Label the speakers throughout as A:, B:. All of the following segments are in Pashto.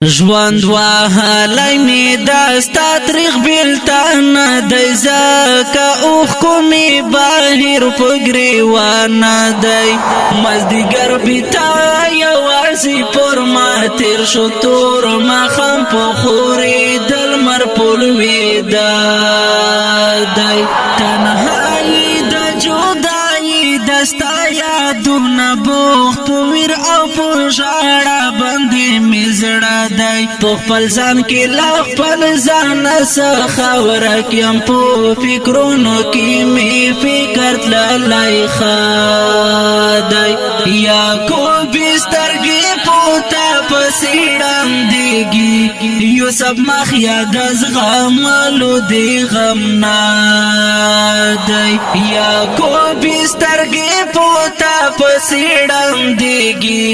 A: ژوند وهلی می داستا تاریخ بیلتان دی زکا اوخ کومی باهر پگریوان دی مزدیگر بیتا یوازی پر ما تیر شو تور ما خم پخوری دل مر پلوی دی تنهایی دا جدایی دستا یادونا بوخ پویر او پوشاڑا بندی مزڑا دی پو خپل ځان کې لا خپل ځان سخاور کیم په فکرونو کې می فکر تللی خدای یا کو بسترګې پوتا پسیړم دیږي یو سب مخ یاد از غم لو دی غم نادای یا کو بسترګې پوتا پسیړم دیږي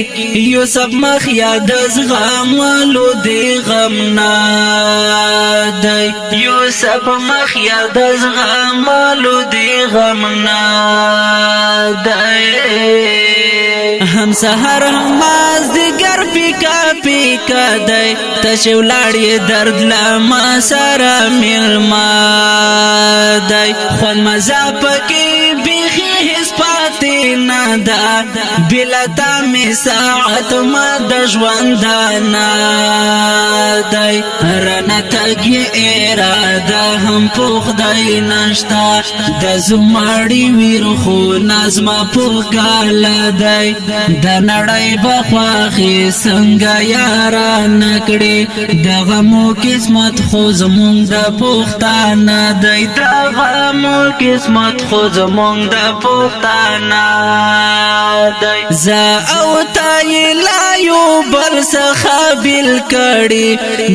A: یو سب مخ یاد از غم لو دی غم نادای یو سب مخ یاد از غم لو دی غم نادای هم سحر هم مازدیگر پیکا دی تشو لاړی درد لما سره ملما دی خون مزا پکی بیخی حس پاتی ندا بلتا می ساعت ما د ژوندانا دی رنا تگی اراده هم پوخ دی نشتا د زماړی ویر خو نازما پوکاله دی د نړۍ بخواخي څنګه یارا نکړي د غمو قسمت خو زمونږ د پښتانه دی د غمو قسمت خو زمونږ د پښتانه دی زه او تای لا یو بل څخه بل کړي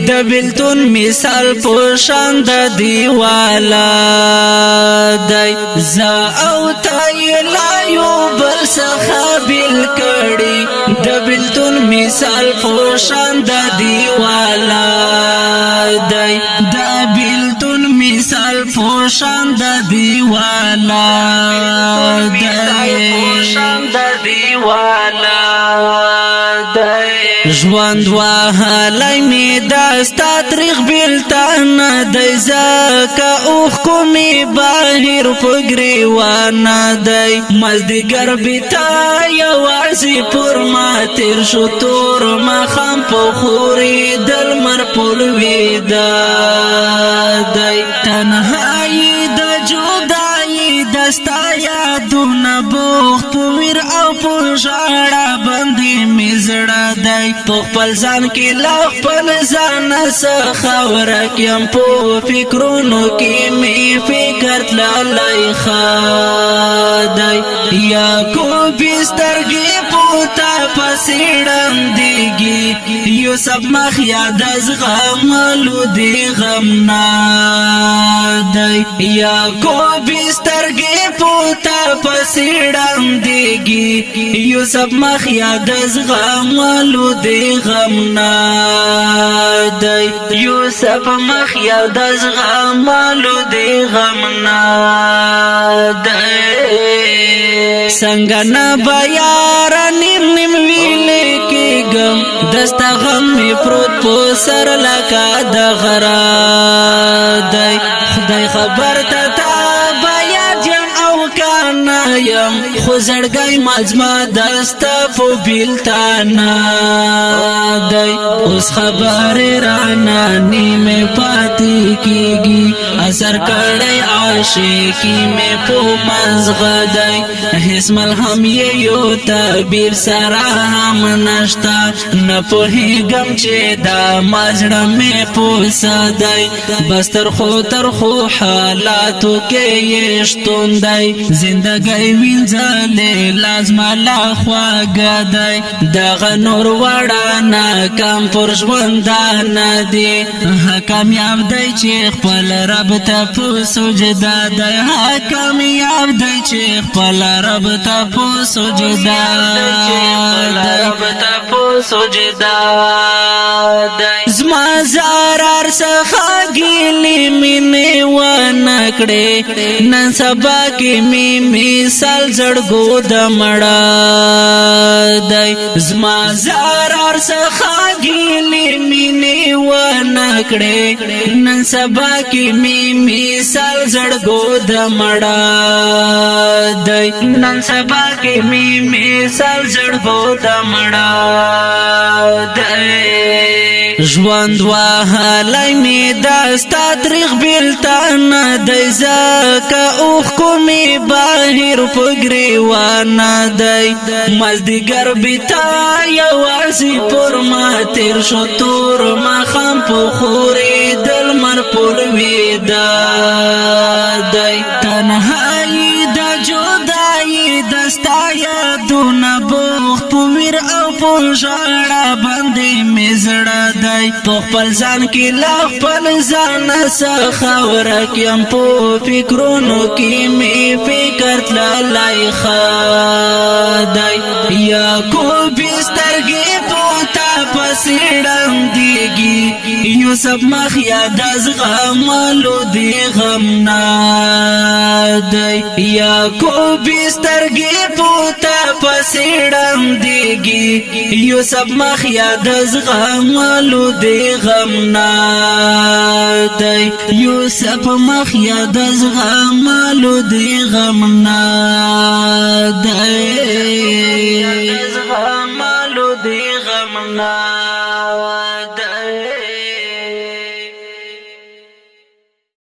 A: د بلتون مثال په شان د دیواله دی زه او تای لا یو بل څخه بل کړي د بلتون مثال پوشان د دیوالا دی د بلتون مثال پوشان د دیوالا دی ژوند وهلی می داستا تاریخ بیلتان دی زکا اوخ کومی باهر پگریوان دی مزدیگر بیتا یوازی پر ما تیر شو تور ما خم پخوری دل مر پلوی دی تنهایی دا جدایی دستا یادونا بوخ پویر او پوشاڑا بندی مزڑا دی پو خپل ځان کې لا خپل ځان سخاور کیم په فکرونو کې می فکر تللی خدای یا کو بسترګې پوتا پسیړم دیږي یو سب مخ یاد از غم لو دی غم نادای یا کو بسترګې پوتا پسیړم دیږي یو سب مخ یاد از غم لو دی غم نادای یو سب مخ یاد از غم لو دی غم نادای څنګه نه بیار نیم نیم ویلې کېږم دستا غم می پروت په سر لکه د غره دی خدای خبر ته یم خو زړګی مزما دستا په بیلتانا دی اوس خبر رانا نیمه پاتی کیږي اثر کړی عاشقی می په مزغه دی هیڅ ملهم یو تعبیر سره هم نشتا نه پوهیږم چې دا مزړه می پوسه دی بس تر خو حالاتو کې شتون دی زندګۍ وینځلې لازم لا خواږه دی دغه نور وړه ناکام پر ژوندانه دی کامیاب دی چې خپل رب ته په سجده دی کامیاب دی چې خپل رب ته په سجده دی زما زارار څخه ګیلې مینې ونکړې نن سبا کې می سال زړګو د مړه دی زما زار څخه ګیلې می کړې نن سبا کې می مثال زړګو د مړه دی نن سبا کې می مثال زړګو د مړه دی ژوند وهلای می داستا تاریخ بلتان دی زکه اوخ کومي بهر پګریوان دی مزدګر بیتا یوازې پر ما تیر شو تور ما خام په خوري دل مر پولوي دا دی تنهایی دا جدائی دستا یادونه بوخت په ویر او په ژړا باندې مزړه دی په خپل ځان کې لا خپل ځان څخه ورکیم په فکرونو کې می فکر تللی خدای یا کو بسترګې پوتا پسړم دیږي یوسف مخ یاد از غملو دی غم نادای یا کو بسترګې پوتا پسړم دیږي یوسف مخ یاد از غملو دی غم نادای یوسف مخ یاد از غملو دی غم نادای غملو دی غم نادای